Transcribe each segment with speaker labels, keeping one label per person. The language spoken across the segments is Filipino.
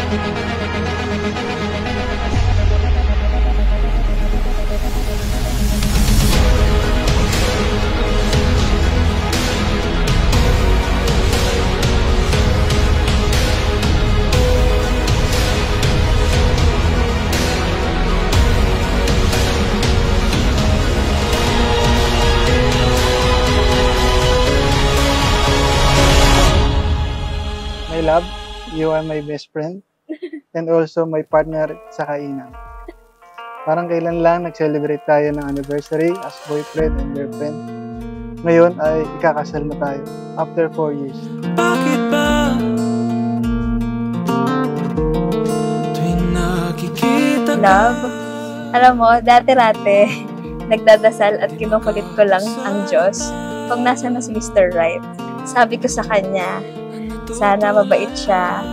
Speaker 1: My love, you are my best friend and also my partner sa kainan. Parang kailan lang nag-celebrate tayo ng anniversary as boyfriend and girlfriend. Ngayon ay ikakasal na tayo after 4 years.
Speaker 2: Bakit ba tuwing nakikita ka?
Speaker 3: Love, alam mo, dati-rate, nagdadasal at kinukulit ko lang ang Diyos kung nasa na si Mr. Right. Sabi ko sa kanya, sana mabait siya,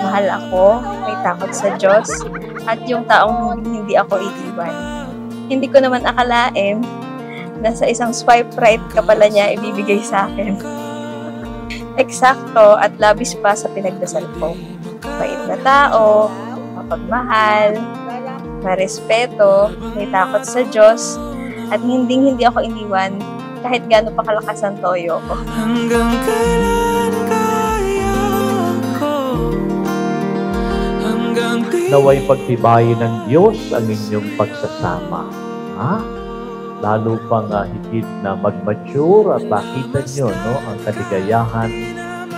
Speaker 3: mahal ako, may takot sa Diyos, at yung taong hindi ako iiwan. Hindi ko naman akalain na sa isang swipe right ka pala niya ibibigay sa akin. Eksakto at labis pa sa pinagdasal ko. Bait na tao, mapagmahal, marespeto, may takot sa Diyos, at hindi ako iniwan kahit gaano pa kalakas ang toyo ko.
Speaker 2: Hanggang kailan kaya ko? Hanggang
Speaker 4: Naway pagtibayin ng Diyos ang inyong pagsasama. Ha? Lalo pang higit na mag-mature at makita nyo ang kaligayahan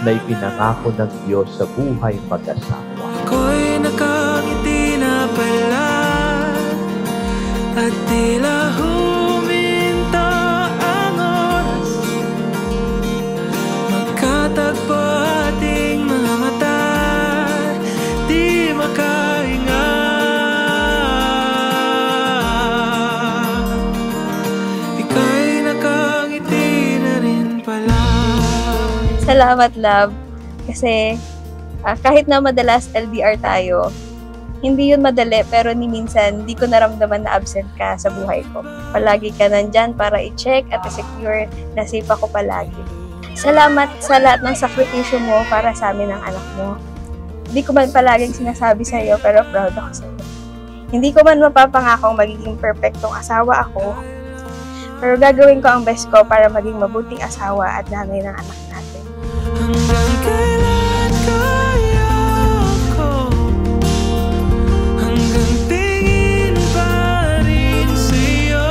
Speaker 4: na ipinangako ng Diyos sa buhay mag-asawa.
Speaker 2: ako'y nakangiti na pala at tila huminto ang oras. Magkatagpo ating mga mata, di makahinga. Ika'y nakangiti na rin pala.
Speaker 3: Salamat, love. Kasi kahit na madalas LDR tayo, hindi yun madali, pero ni minsan, di ko naramdaman na absent ka sa buhay ko. Palagi ka nandyan para i-check at i-secure na safe ako palagi. Salamat sa lahat ng sakripisyo mo para sa amin ng anak mo. Hindi ko man palaging sinasabi sa iyo, pero proud ako sa iyo. Hindi ko man mapapangakong magiging perfectong asawa ako, pero gagawin ko ang best ko para maging mabuting asawa at nanay ng anak natin.
Speaker 2: Hanggang kailan kaya ko? Hanggang tingin pa rin sa'yo.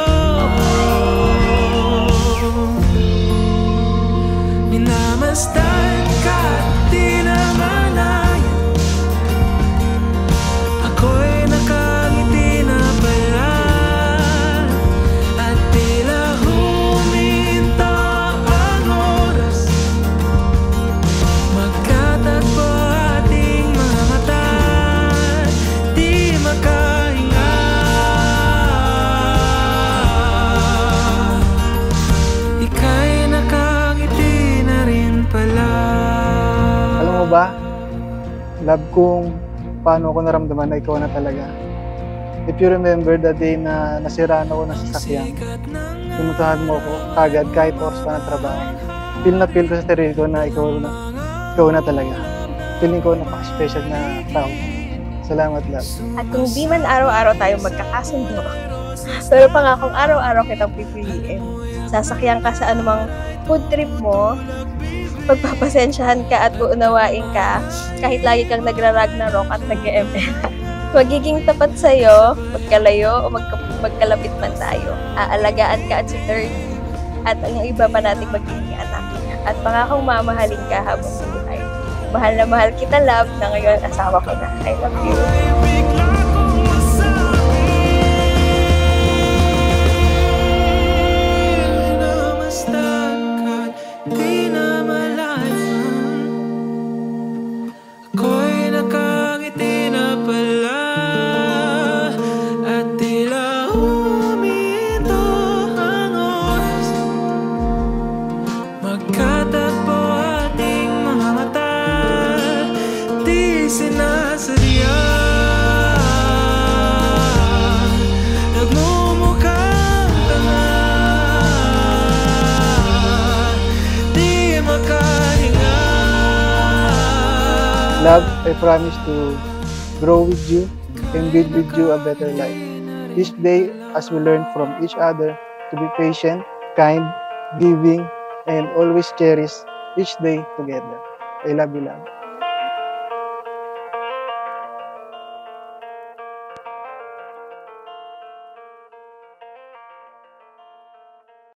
Speaker 2: Minamasdan ka at di namalayan. Ako'y nakangiti na pala at tila huminto ang oras. Magkatagpo ating mga mata, di makahinga. Ika'y nakangiti na rin pala.
Speaker 1: Alam mo ba, love kung paano ko naramdaman na ikaw na talaga. If you remember the day na nasiraan ako ng sasakyan, pinuntahan mo ako agad kahit oras pa ng trabaho. Feel ko sa sarili ko na ikaw na talaga. Feeling ko napaka-special na tao. Salamat, love.
Speaker 3: At kung di man araw-araw tayo magkakasundo, pero pangakong araw-araw kitang pipiliin. Sasakyan ka sa anumang food trip mo, pagpapasensyahan ka at uunawain ka, kahit lagi kang nagra-Ragnarok at nag-ML. Magiging tapat sa'yo, magkalayo o magkalapit man tayo. Aalagaan ka at si-30, at ang iba pa nating magiging anak. At pangakong mamahalin ka habang buhay. Mahal na mahal kita, love, na ngayon asawa ko na. I love you.
Speaker 2: Bigla kong masabi, namasdan ka't di namalayan. Ako'y nakangiti na pala at tila huminto ang oras. Magkatagpo ating mga mata, di sinasadya. Nagmumukhang tanga, di makahinga.
Speaker 1: Love, I promise to grow with you and build with you a better life. Each day, as we learn from each other to be patient, kind, giving, and always cherish each day together. I love you, love.